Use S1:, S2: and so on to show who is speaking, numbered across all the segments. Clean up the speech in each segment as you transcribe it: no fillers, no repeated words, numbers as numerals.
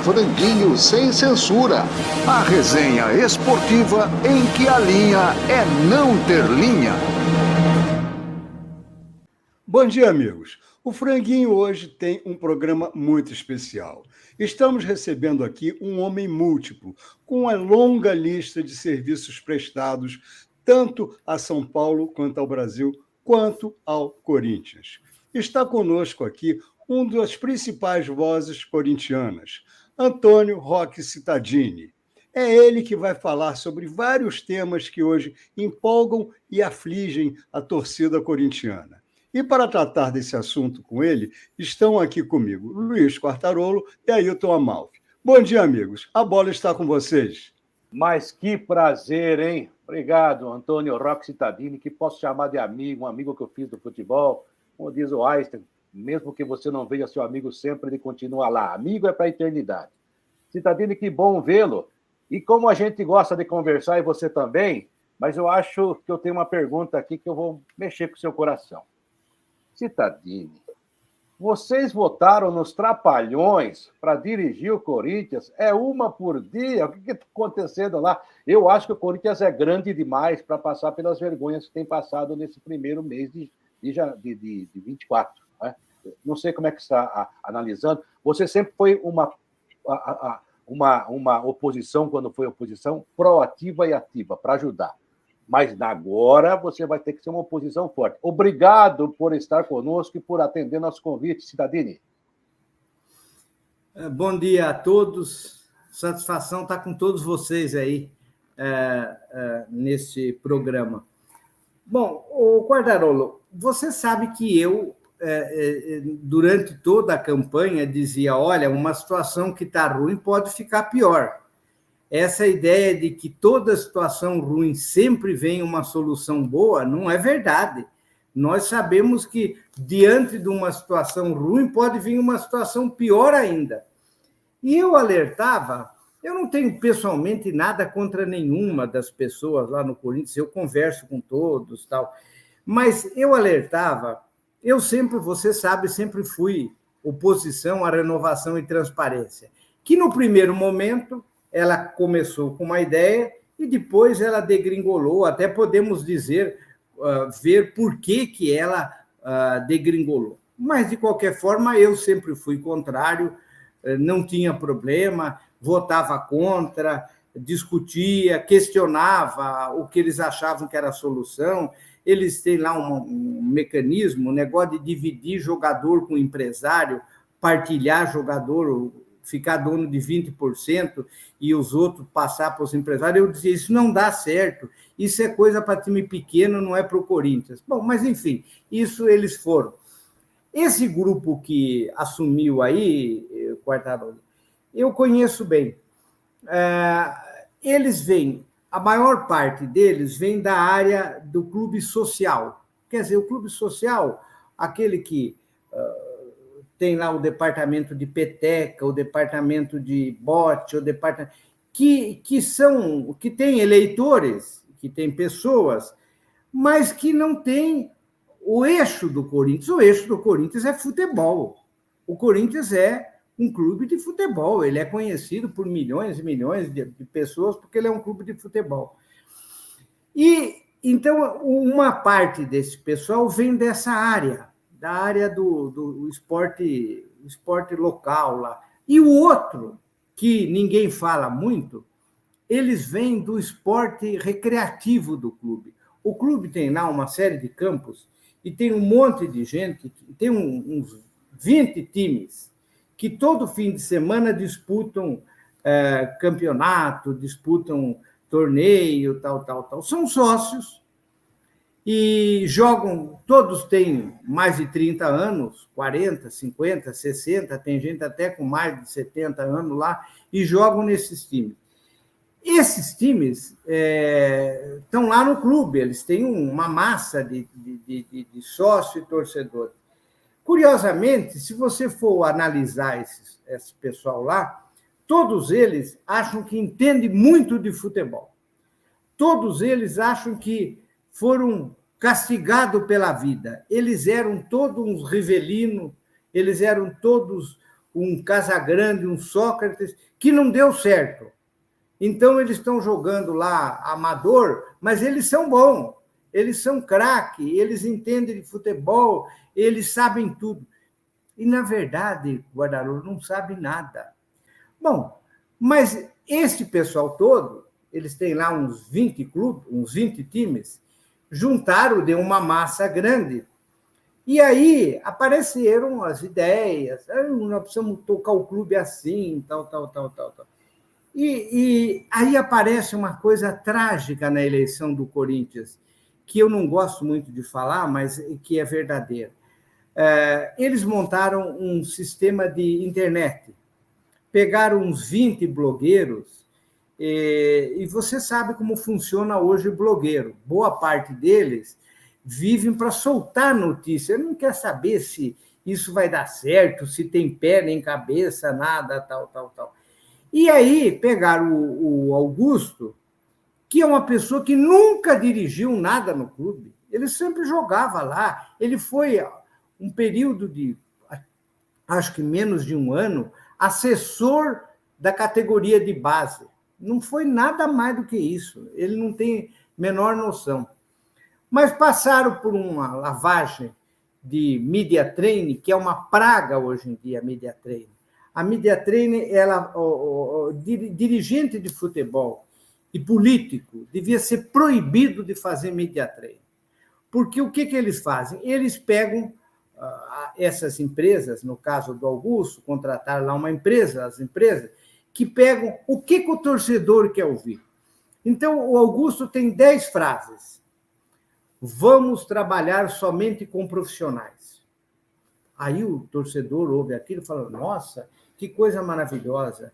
S1: Franguinho sem censura. A resenha esportiva em que a linha é não ter linha.
S2: Bom dia, amigos. O Franguinho hoje tem um programa muito especial. Estamos recebendo aqui um homem múltiplo, com uma longa lista de serviços prestados tanto a São Paulo, quanto ao Brasil, quanto ao Corinthians. Está conosco aqui um das principais vozes corintianas, Antônio Roque Cittadini. É ele que vai falar sobre vários temas que hoje empolgam e afligem a torcida corintiana. E para tratar desse assunto com ele, estão aqui comigo Luiz Quartarolo e Ailton Amalfi. Bom dia, amigos. A bola está com vocês.
S3: Mas que prazer, hein? Obrigado, Antônio Roque Cittadini, que posso chamar de amigo, um amigo que eu fiz do futebol. Como diz o Einstein, mesmo que você não veja seu amigo sempre, ele continua lá. Amigo é para a eternidade. Cittadini, que bom vê-lo. E como a gente gosta de conversar, e você também, mas eu acho que eu tenho uma pergunta aqui que eu vou mexer com o seu coração. Cittadini, vocês votaram nos Trapalhões para dirigir o Corinthians? É uma por dia? O que está acontecendo lá? Eu acho que o Corinthians é grande demais para passar pelas vergonhas que tem passado nesse primeiro mês de 24. Né? Não sei como é que está analisando. Você sempre foi uma oposição, quando foi oposição, proativa e ativa, para ajudar. Mas agora você vai ter que ser uma oposição forte. Obrigado por estar conosco e por atender nosso convite, Cittadini.
S4: Bom dia a todos. Satisfação estar com todos vocês aí nesse programa. Bom, o Quartarolo, você sabe que eu, durante toda a campanha, dizia, olha, uma situação que está ruim pode ficar pior. Essa ideia de que toda situação ruim sempre vem uma solução boa não é verdade. Nós sabemos que, diante de uma situação ruim, pode vir uma situação pior ainda. E eu alertava, eu não tenho pessoalmente nada contra nenhuma das pessoas lá no Corinthians, eu converso com todos, tal, mas eu alertava, eu sempre, você sabe, sempre fui oposição à renovação e transparência, que no primeiro momento ela começou com uma ideia e depois ela degringolou, até podemos dizer, ver por que ela degringolou. Mas, de qualquer forma, eu sempre fui contrário, não tinha problema, votava contra, discutia, questionava o que eles achavam que era a solução. Eles têm lá um mecanismo, um negócio de dividir jogador com empresário, partilhar jogador, ficar dono de 20% e os outros passar para os empresários. Eu dizia, isso não dá certo, isso é coisa para time pequeno, não é para o Corinthians. Bom, mas enfim, isso eles foram. Esse grupo que assumiu aí, Quartarolo, eu conheço bem. Eles vêm, a maior parte deles vem da área do clube social. Quer dizer, o clube social, aquele que tem lá o departamento de peteca, o departamento de bote, o departamento que tem eleitores, que tem pessoas, mas que não tem o eixo do Corinthians. O eixo do Corinthians é futebol. O Corinthians é um clube de futebol. Ele é conhecido por milhões e milhões de pessoas porque ele é um clube de futebol. E então uma parte desse pessoal vem dessa área, da área do esporte local lá. E o outro, que ninguém fala muito, eles vêm do esporte recreativo do clube. O clube tem lá uma série de campos e tem um monte de gente, tem uns 20 times que todo fim de semana disputam campeonato, disputam torneio, tal. São sócios, e jogam, todos têm mais de 30 anos, 40, 50, 60, tem gente até com mais de 70 anos lá, e jogam nesses times. Esses times estão lá no clube, eles têm uma massa de sócio e torcedor. Curiosamente, se você for analisar esse pessoal lá, todos eles acham que entendem muito de futebol. Todos eles acham que foram castigados pela vida. Eles eram todos uns rivelinos, eles eram todos um Casagrande, um Sócrates, que não deu certo. Então, eles estão jogando lá amador, mas eles são bons, eles são craque, eles entendem de futebol, eles sabem tudo. E, na verdade, Guardarolo não sabe nada. Bom, mas esse pessoal todo, eles têm lá uns 20 clubes, uns 20 times, juntaram de uma massa grande. E aí apareceram as ideias, nós precisamos tocar o clube assim, tal. E aí aparece uma coisa trágica na eleição do Corinthians, que eu não gosto muito de falar, mas que é verdadeira. Eles montaram um sistema de internet, pegaram uns 20 blogueiros, e você sabe como funciona hoje o blogueiro. Boa parte deles vivem para soltar notícia, não quer saber se isso vai dar certo, se tem pé nem cabeça, nada, tal. E aí pegaram o Augusto, que é uma pessoa que nunca dirigiu nada no clube, ele sempre jogava lá, ele foi um período de, acho que menos de um ano, assessor da categoria de base. Não foi nada mais do que isso, ele não tem menor noção. Mas passaram por uma lavagem de media training, que é uma praga hoje em dia, a media training. A media training, dirigente de futebol e político, devia ser proibido de fazer media training. Porque o que eles fazem? Eles pegam essas empresas, no caso do Augusto, contrataram lá uma empresa, as empresas, que pegam o que o torcedor quer ouvir. Então, o Augusto tem 10 frases. Vamos trabalhar somente com profissionais. Aí o torcedor ouve aquilo e fala, nossa, que coisa maravilhosa.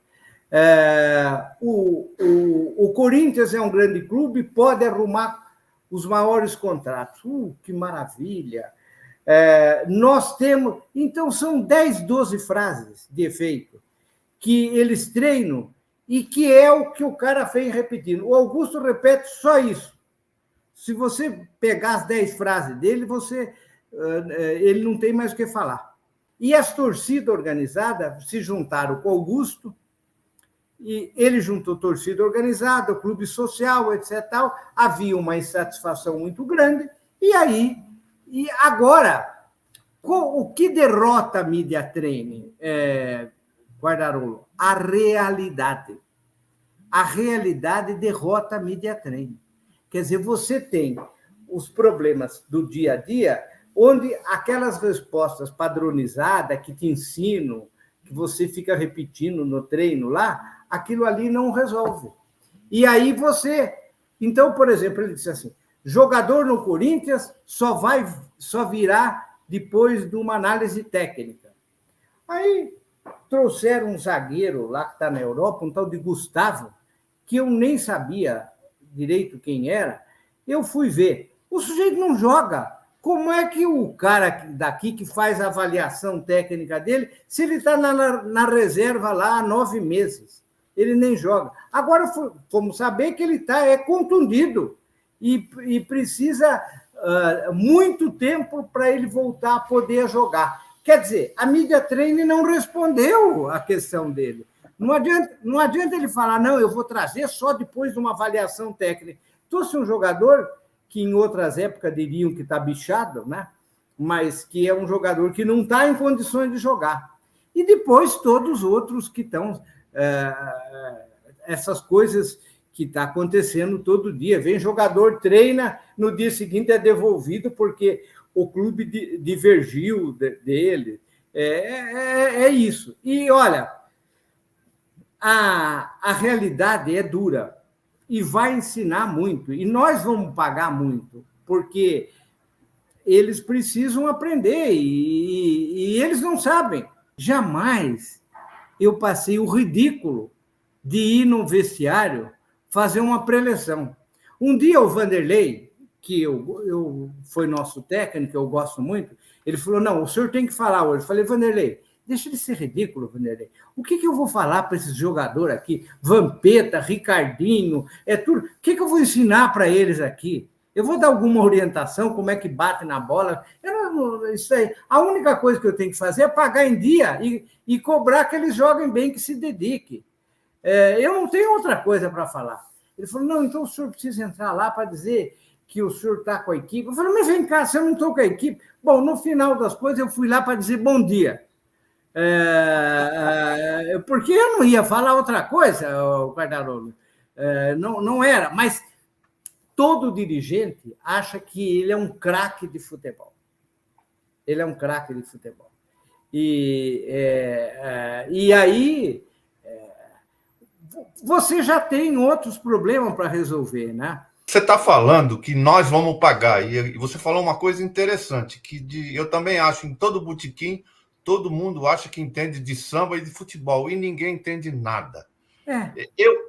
S4: O Corinthians é um grande clube, pode arrumar os maiores contratos. Que maravilha. Nós temos... Então, são 10, 12 frases de efeito que eles treinam e que é o que o cara vem repetindo. O Augusto repete só isso. Se você pegar as 10 frases dele, ele não tem mais o que falar. E as torcidas organizadas se juntaram com o Augusto, e ele juntou torcida organizada, o clube social, etc. Tal. Havia uma insatisfação muito grande, e agora, o que derrota a media training, Guardarolo? A realidade. A realidade derrota a media training. Quer dizer, você tem os problemas do dia a dia, onde aquelas respostas padronizadas que te ensinam, que você fica repetindo no treino lá, aquilo ali não resolve. E aí você... Então, por exemplo, ele disse assim, jogador no Corinthians só virá depois de uma análise técnica. Aí trouxeram um zagueiro lá que está na Europa, um tal de Gustavo, que eu nem sabia direito quem era, eu fui ver. O sujeito não joga. Como é que o cara daqui que faz a avaliação técnica dele, se ele está na reserva lá há 9 meses, ele nem joga. Agora, vamos saber que ele está contundido e precisa muito tempo para ele voltar a poder jogar. Quer dizer, a media training não respondeu a questão dele. Não adianta ele falar, não, eu vou trazer só depois de uma avaliação técnica. Trouxe um jogador que em outras épocas diriam que está bichado, né? Mas que é um jogador que não está em condições de jogar. E depois todos os outros que estão... essas coisas que está acontecendo todo dia. Vem jogador, treina, no dia seguinte é devolvido porque o clube divergiu dele. É isso. E, olha... A realidade é dura e vai ensinar muito, e nós vamos pagar muito, porque eles precisam aprender e eles não sabem. Jamais eu passei o ridículo de ir no vestiário fazer uma preleção. Um dia o Vanderlei, que foi nosso técnico, eu gosto muito, ele falou, não, o senhor tem que falar hoje. Eu falei, Vanderlei, deixa de ser ridículo, Vanderlei. O que eu vou falar para esses jogadores aqui? Vampeta, Ricardinho, tudo. O que eu vou ensinar para eles aqui? Eu vou dar alguma orientação, como é que bate na bola? isso aí. A única coisa que eu tenho que fazer é pagar em dia e cobrar que eles joguem bem, que se dediquem. Eu não tenho outra coisa para falar. Ele falou, não, então o senhor precisa entrar lá para dizer que o senhor está com a equipe. Eu falei, mas vem cá, se eu não estou com a equipe... Bom, no final das coisas, eu fui lá para dizer bom dia. Porque eu não ia falar outra coisa, Quartarolo. Não era, mas todo dirigente acha que ele é um craque de futebol. Ele é um craque de futebol. E aí você já tem outros problemas para resolver, né?
S5: Você está falando que nós vamos pagar, e você falou uma coisa interessante, eu também acho, em todo botequim, todo mundo acha que entende de samba e de futebol, e ninguém entende nada.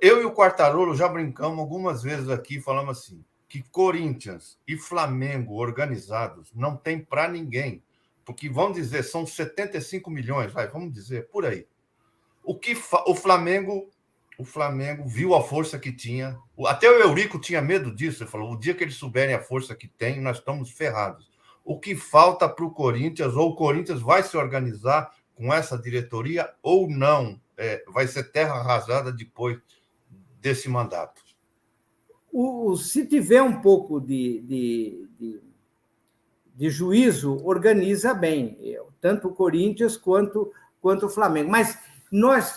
S5: Eu e o Quartarolo já brincamos algumas vezes aqui, falamos assim, que Corinthians e Flamengo organizados não tem para ninguém, porque, vamos dizer, são 75 milhões, vamos dizer, por aí. O Flamengo viu a força que tinha. Até o Eurico tinha medo disso. Ele falou, o dia que eles souberem a força que tem, nós estamos ferrados. O que falta para o Corinthians, ou o Corinthians vai se organizar com essa diretoria ou não? Vai ser terra arrasada depois desse mandato.
S4: Se tiver um pouco de juízo, organiza bem, tanto o Corinthians quanto o Flamengo. Mas nós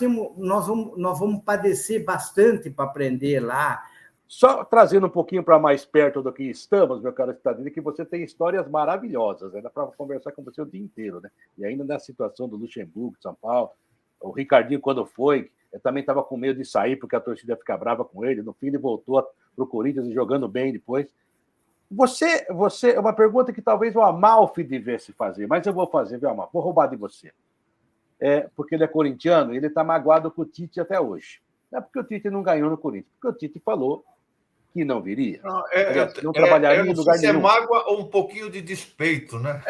S4: vamos padecer bastante para aprender lá.
S3: Só trazendo um pouquinho para mais perto do que estamos, meu caro Cittadini, que você tem histórias maravilhosas, né? Dá para conversar com você o dia inteiro, né? E ainda na situação do Luxemburgo, de São Paulo, o Ricardinho, quando foi, eu também estava com medo de sair, porque a torcida ia ficar brava com ele, no fim ele voltou para o Corinthians e jogando bem depois. Você, é uma pergunta que talvez o Amalfi devesse fazer, mas eu vou fazer, viu, Amalfi? Vou roubar de você. Porque ele é corintiano, ele está magoado com o Tite até hoje. Não é porque o Tite não ganhou no Corinthians, porque o Tite falou que não viria. Não trabalharia em lugar nenhum.
S5: É mágoa ou um pouquinho de despeito, né?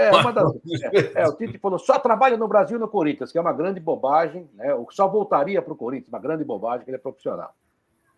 S3: O Tite falou, só trabalha no Brasil e no Corinthians, que é uma grande bobagem, né? Só voltaria para o Corinthians, uma grande bobagem, que ele é profissional.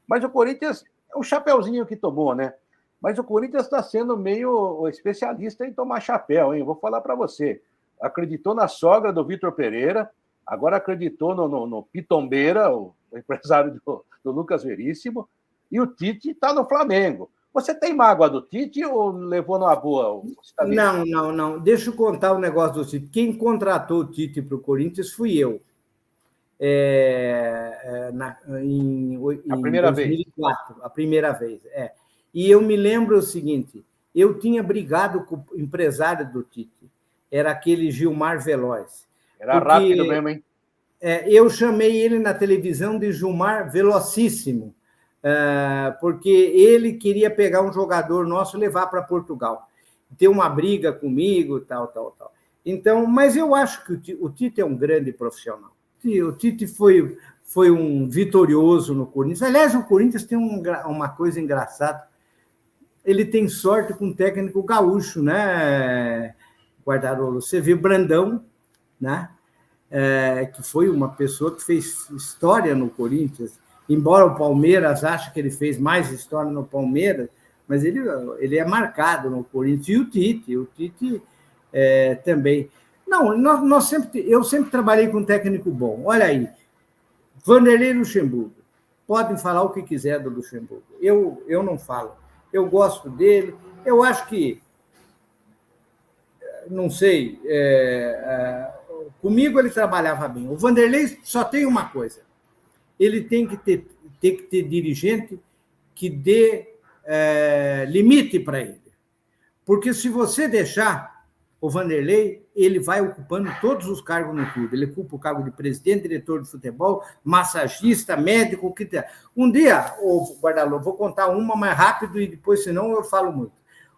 S3: Mas o Corinthians é um chapéuzinho que tomou, né? Mas o Corinthians está sendo meio especialista em tomar chapéu, hein? Eu vou falar para você. Acreditou na sogra do Vitor Pereira, agora acreditou no Pitombeira, o empresário do Lucas Veríssimo, e o Tite está no Flamengo. Você tem mágoa do Tite ou levou numa boa?
S4: Não. Deixa eu contar o negócio do Tite. Quem contratou o Tite para o Corinthians fui eu. Em
S3: primeira
S4: 2004, a primeira vez. E eu me lembro o seguinte, eu tinha brigado com o empresário do Tite, era aquele Gilmar Veloz.
S3: Era rápido mesmo, hein?
S4: Eu chamei ele na televisão de Gilmar Velocíssimo, porque ele queria pegar um jogador nosso e levar para Portugal. Ter uma briga comigo, tal. Então, mas eu acho que o Tite é um grande profissional. O Tite foi um vitorioso no Corinthians. Aliás, o Corinthians tem uma coisa engraçada. Ele tem sorte com um técnico gaúcho, né, Quartarolo? Você vê Brandão, né? Que foi uma pessoa que fez história no Corinthians, embora o Palmeiras ache que ele fez mais história no Palmeiras, mas ele é marcado no Corinthians. E o Tite também. Não, eu sempre trabalhei com um técnico bom. Olha aí, Vanderlei Luxemburgo. Podem falar o que quiser do Luxemburgo. Eu não falo. Eu gosto dele. Eu acho que, não sei, comigo ele trabalhava bem. O Vanderlei só tem uma coisa. Ele tem que ter dirigente que dê limite para ele. Porque se você deixar o Vanderlei, ele vai ocupando todos os cargos no clube. Ele ocupa o cargo de presidente, diretor de futebol, massagista, médico, o que der. Um dia, Guardalão, vou contar uma mais rápido e depois, senão, eu falo muito.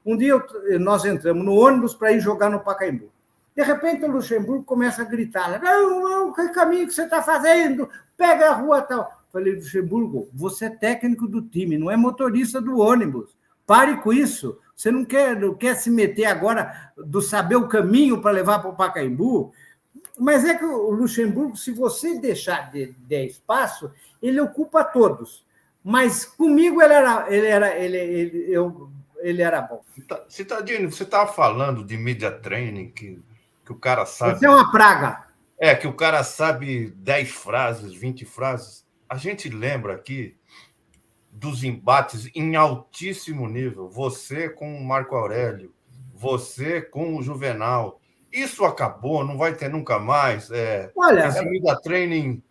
S4: Um dia nós entramos no ônibus para ir jogar no Pacaembu. De repente, o Luxemburgo começa a gritar: não, que caminho que você está fazendo? Pega a rua tal. Falei, Luxemburgo, você é técnico do time, não é motorista do ônibus. Pare com isso. Você não quer se meter agora do saber o caminho para levar para o Pacaembu? Mas é que o Luxemburgo, se você deixar de espaço, ele ocupa todos. Mas comigo ele era bom.
S5: Citadini, você estava falando de media training, que o cara sabe...
S4: Você é uma praga.
S5: Que o cara sabe 10 frases, 20 frases. A gente lembra aqui dos embates em altíssimo nível. Você com o Marco Aurélio, você com o Juvenal. Isso acabou, não vai ter nunca mais.
S4: Olha,
S5: esse media training,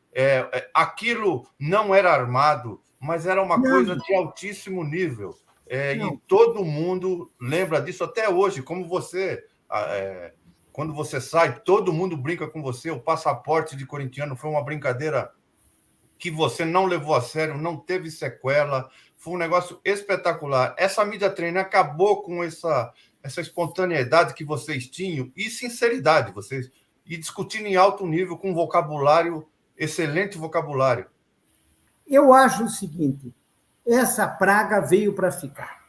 S5: aquilo não era armado, mas era uma coisa de altíssimo nível. E todo mundo lembra disso até hoje, como você... quando você sai, todo mundo brinca com você. O passaporte de corintiano foi uma brincadeira que você não levou a sério, não teve sequela, foi um negócio espetacular. Essa mídia training acabou com essa espontaneidade que vocês tinham e sinceridade, e discutindo em alto nível com vocabulário, excelente vocabulário.
S4: Eu acho o seguinte, essa praga veio para ficar.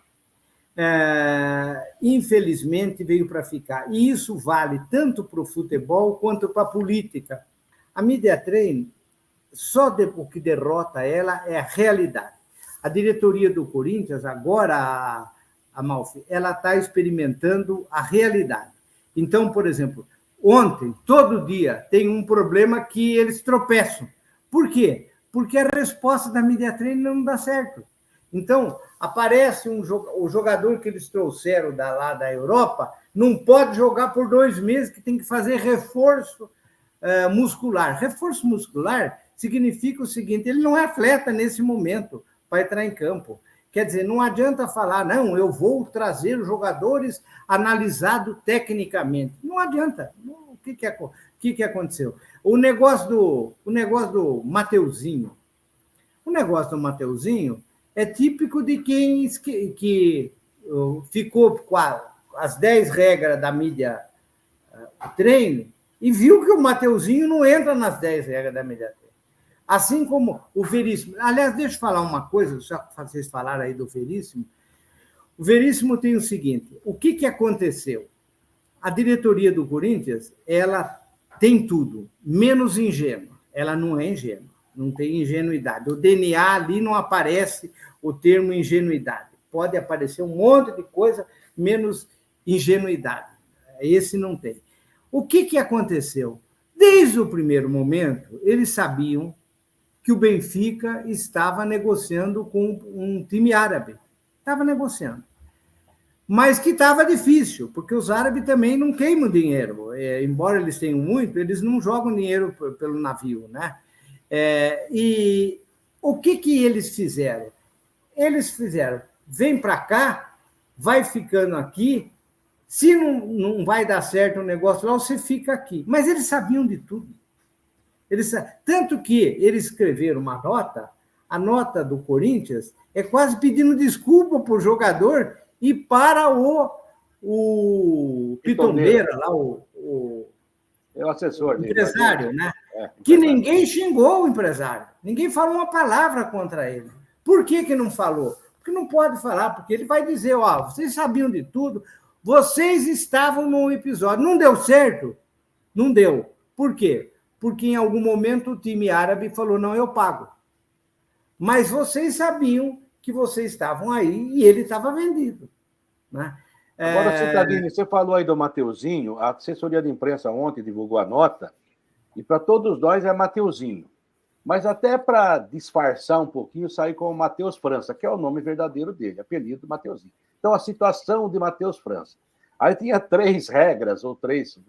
S4: Infelizmente, veio para ficar. E isso vale tanto para o futebol quanto para a política. A mídia training, só o que derrota ela é a realidade. A diretoria do Corinthians, agora, a Malfi, ela está experimentando a realidade. Então, por exemplo, ontem, todo dia, tem um problema que eles tropeçam. Por quê? Porque a resposta da mídia training não dá certo. Então, aparece o jogador que eles trouxeram lá da Europa, não pode jogar por 2 meses, que tem que fazer reforço muscular. Reforço muscular significa o seguinte, ele não é atleta nesse momento para entrar em campo. Quer dizer, não adianta falar, não, eu vou trazer os jogadores analisados tecnicamente. Não adianta. O que aconteceu? O negócio do Mateuzinho. O negócio do Mateuzinho é típico de quem que ficou com as 10 regras da mídia treino e viu que o Mateuzinho não entra nas 10 regras da mídia treino. Assim como o Veríssimo. Aliás, deixa eu falar uma coisa, já que vocês falaram aí do Veríssimo. O Veríssimo tem o seguinte, o que aconteceu? A diretoria do Corinthians, ela tem tudo, menos ingênua. Ela não é ingênua. Não tem ingenuidade. O DNA ali não aparece o termo ingenuidade. Pode aparecer um monte de coisa, menos ingenuidade. Esse não tem. O que aconteceu? Desde o primeiro momento, eles sabiam que o Benfica estava negociando com um time árabe. Estava negociando. Mas que estava difícil, porque os árabes também não queimam dinheiro. Embora eles tenham muito, eles não jogam dinheiro pelo navio, né? E o que eles fizeram? Eles fizeram, vem para cá, vai ficando aqui, se não vai dar certo o negócio lá, você fica aqui. Mas eles sabiam de tudo. Tanto que eles escreveram uma nota, a nota do Corinthians é quase pedindo desculpa para o jogador e para o Pitondeira, lá, o
S3: assessor dele,
S4: empresário, né? Que ninguém xingou o empresário, ninguém falou uma palavra contra ele. Por que não falou? Porque não pode falar, porque ele vai dizer, vocês sabiam de tudo, vocês estavam no episódio, não deu certo? Não deu. Por quê? Porque em algum momento o time árabe falou, não, eu pago. Mas vocês sabiam que vocês estavam aí e ele estava vendido. Né?
S3: Agora, Citadini, você falou aí do Mateuzinho, a assessoria de imprensa ontem divulgou a nota, e para todos nós é Mateuzinho. Mas até para disfarçar um pouquinho, sair com o Matheus França, que é o nome verdadeiro dele, apelido Mateuzinho. Então, a situação de Matheus França. Aí tinha 3 regras, ou 3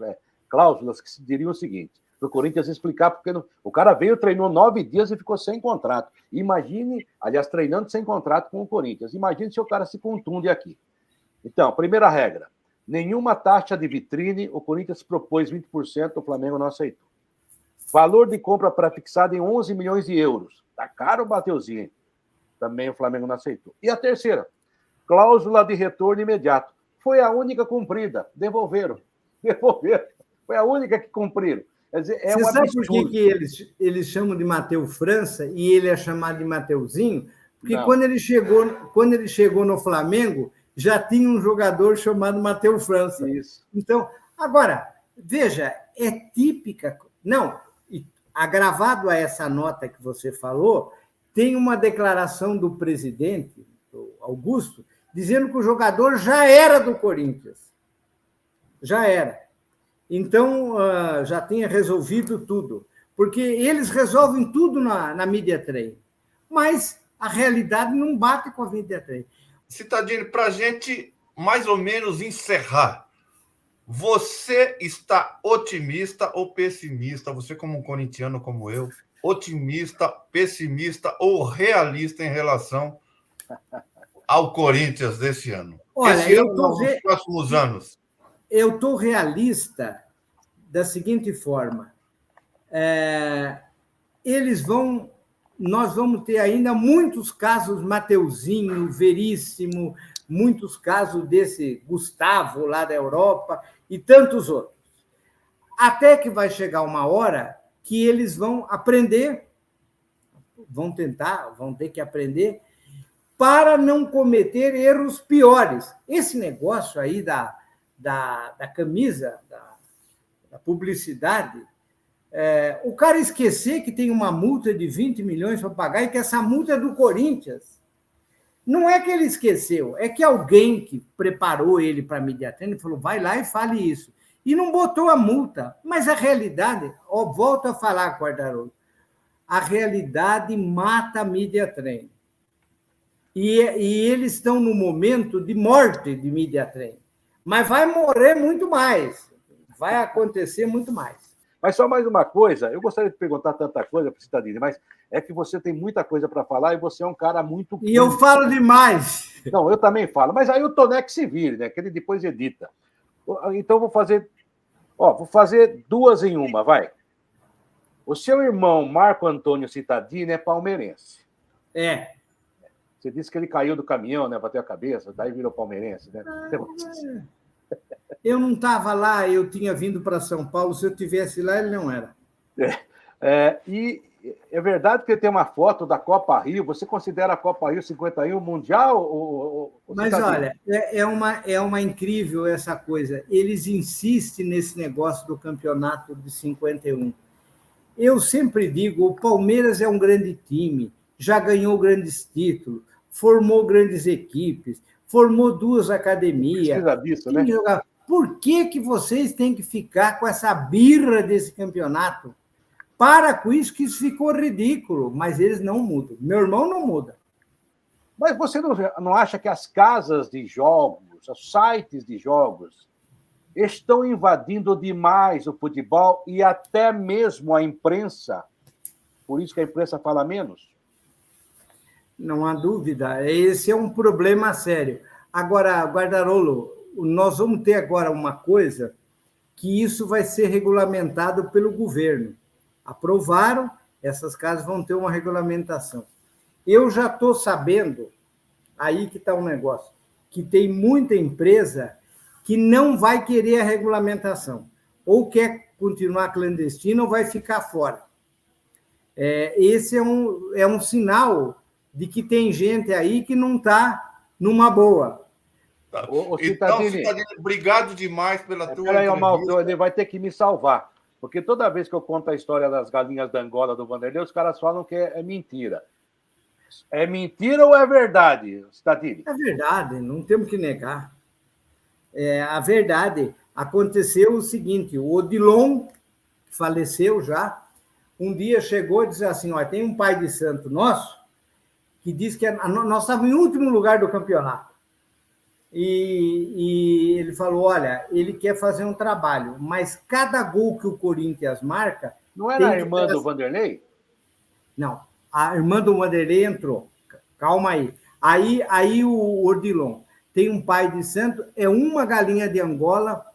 S3: cláusulas, que diriam o seguinte, para o Corinthians explicar, porque o cara veio, treinou 9 dias e ficou sem contrato. Imagine, aliás, treinando sem contrato com o Corinthians. Imagine se o cara se contunde aqui. Então, primeira regra, nenhuma taxa de vitrine, o Corinthians propôs 20%, o Flamengo não aceitou. Valor de compra pré-fixado em 11 milhões de euros. Tá caro, Mateuzinho. Também o Flamengo não aceitou. E a terceira, cláusula de retorno imediato. Foi a única cumprida. Devolveram. Foi a única que cumpriram. Quer dizer,
S4: Você sabe por que eles chamam de Matheus França e ele é chamado de Mateuzinho? Porque quando ele chegou no Flamengo, já tinha um jogador chamado Matheus França.
S3: Isso.
S4: Então, agora, veja, é típica... Não, agravado a essa nota que você falou, tem uma declaração do presidente, do Augusto, dizendo que o jogador já era do Corinthians. Já era. Então, já tinha resolvido tudo. Porque eles resolvem tudo na Media Trade. Mas a realidade não bate com a Media Trade.
S5: Cittadini, para a gente mais ou menos encerrar, você está otimista ou pessimista? Você, como um corintiano como eu, otimista, pessimista ou realista em relação ao Corinthians desse ano?
S4: Olha,
S5: esse ano, nos próximos anos?
S4: Eu estou realista da seguinte forma. Nós vamos ter ainda muitos casos, Mateuzinho, Veríssimo, muitos casos desse Gustavo lá da Europa e tantos outros. Até que vai chegar uma hora que eles vão aprender, vão ter que aprender, para não cometer erros piores. Esse negócio aí da camisa, da publicidade, o cara esquecer que tem uma multa de 20 milhões para pagar e que essa multa é do Corinthians. Não é que ele esqueceu, é que alguém que preparou ele para a Mediatrend falou, vai lá e fale isso. E não botou a multa. Mas a realidade, volto a falar, Quartarolo, a realidade mata a Mediatrend. E eles estão no momento de morte de Mediatrend. Mas vai morrer muito mais. Vai acontecer muito mais.
S3: Mas só mais uma coisa, eu gostaria de perguntar tanta coisa para o Cittadini, mas é que você tem muita coisa para falar e você é um cara muito...
S4: E eu falo demais.
S3: Não, eu também falo, mas aí o Tonex se vire, né? Que ele depois edita. Então vou fazer duas em uma, vai. O seu irmão, Marco Antônio Cittadini, é palmeirense.
S4: É.
S3: Você disse que ele caiu do caminhão, né? Bateu a cabeça, daí virou palmeirense, né?
S4: Eu não estava lá, eu tinha vindo para São Paulo. Se eu estivesse lá, ele não era.
S3: E é verdade que ele tem uma foto da Copa Rio. Você considera a Copa Rio 51 mundial?
S4: Mas, olha, é uma incrível essa coisa. Eles insistem nesse negócio do campeonato de 51. Eu sempre digo, o Palmeiras é um grande time, já ganhou grandes títulos, formou grandes equipes, formou 2 academias.
S3: Precisa disso, né?
S4: Por que vocês têm que ficar com essa birra desse campeonato? Para com isso, que isso ficou ridículo, mas eles não mudam. Meu irmão não muda.
S3: Mas você não acha que as casas de jogos, os sites de jogos, estão invadindo demais o futebol e até mesmo a imprensa? Por isso que a imprensa fala menos?
S4: Não há dúvida. Esse é um problema sério. Agora, Guardarolo, nós vamos ter agora uma coisa que isso vai ser regulamentado pelo governo. Aprovaram, essas casas vão ter uma regulamentação. Eu já estou sabendo, aí que está o negócio, que tem muita empresa que não vai querer a regulamentação, ou quer continuar clandestina ou vai ficar fora. Esse é um sinal de que tem gente aí que não está numa boa.
S5: Tá. Então, Cittadini, obrigado demais pela tua
S3: entrevista. Ele vai ter que me salvar, porque toda vez que eu conto a história das galinhas da Angola do Vanderlei, os caras falam que é mentira. É mentira ou é verdade, Cittadini?
S4: É verdade, não temos que negar. A verdade, aconteceu o seguinte, o Odilon, que faleceu já, um dia chegou e disse assim, olha, tem um pai de santo nosso que diz que nós estávamos em último lugar do campeonato. E ele falou, olha, ele quer fazer um trabalho, mas cada gol que o Corinthians marca...
S3: Não era a irmã do Vanderlei?
S4: Não, a irmã do Vanderlei entrou. Calma aí. Aí o Odilon tem um pai de santo, é uma galinha de Angola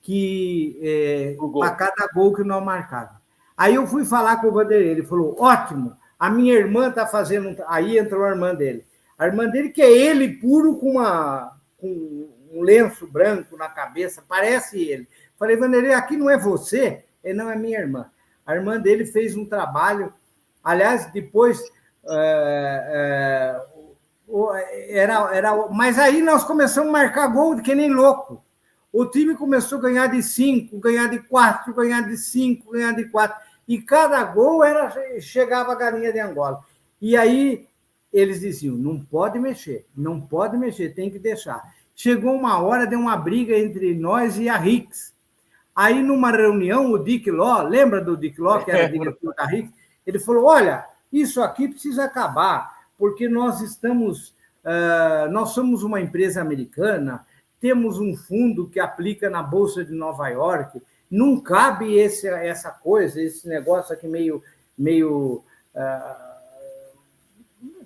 S4: que para cada gol que nós marcávamos. Aí eu fui falar com o Vanderlei, ele falou, ótimo, a minha irmã está fazendo... Aí entrou a irmã dele. A irmã dele, que é ele puro com um lenço branco na cabeça, parece ele. Falei, Vanderlei, aqui não é você? Ele, não, é minha irmã. A irmã dele fez um trabalho, aliás, depois... Mas aí nós começamos a marcar gol que nem louco. O time começou a ganhar de 5, ganhar de 4, ganhar de 5, ganhar de 4. E cada gol chegava a galinha de Angola. E aí eles diziam, não pode mexer, tem que deixar. Chegou uma hora, deu uma briga entre nós e a Rix. Aí, numa reunião, o Dick Law, lembra do Dick Law, que era diretor da Rix? Ele falou, olha, isso aqui precisa acabar, porque nós somos uma empresa americana, temos um fundo que aplica na Bolsa de Nova York, não cabe essa coisa, esse negócio aqui meio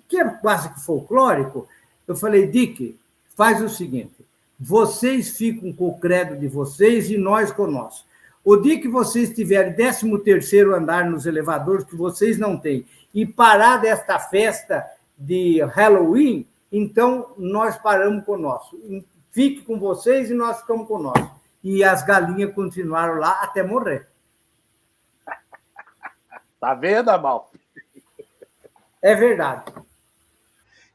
S4: que é quase que folclórico. Eu falei, Dick, faz o seguinte, vocês ficam com o credo de vocês e nós com o nosso. O dia que vocês tiverem 13º andar nos elevadores, que vocês não têm, e parar desta festa de Halloween, então nós paramos com o nosso. Fique com vocês e nós ficamos com o nosso. E as galinhas continuaram lá até morrer.
S3: Tá vendo, Amalfi?
S4: É verdade.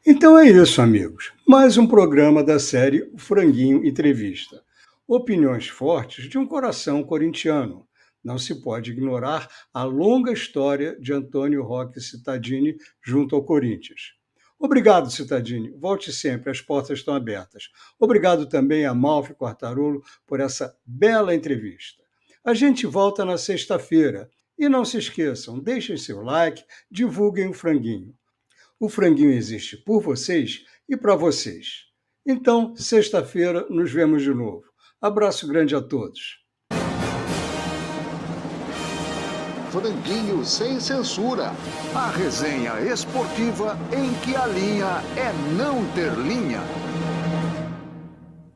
S2: Então é isso, amigos. Mais um programa da série O Franguinho Entrevista. Opiniões fortes de um coração corintiano. Não se pode ignorar a longa história de Antônio Roque Cittadini junto ao Corinthians. Obrigado, Cittadini. Volte sempre, as portas estão abertas. Obrigado também a Amalfi Quartarolo por essa bela entrevista. A gente volta na sexta-feira. E não se esqueçam, deixem seu like, divulguem o Franguinho. O Franguinho existe por vocês e para vocês. Então, sexta-feira, nos vemos de novo. Abraço grande a todos.
S1: Franguinho sem censura. A resenha esportiva em que a linha é não ter linha.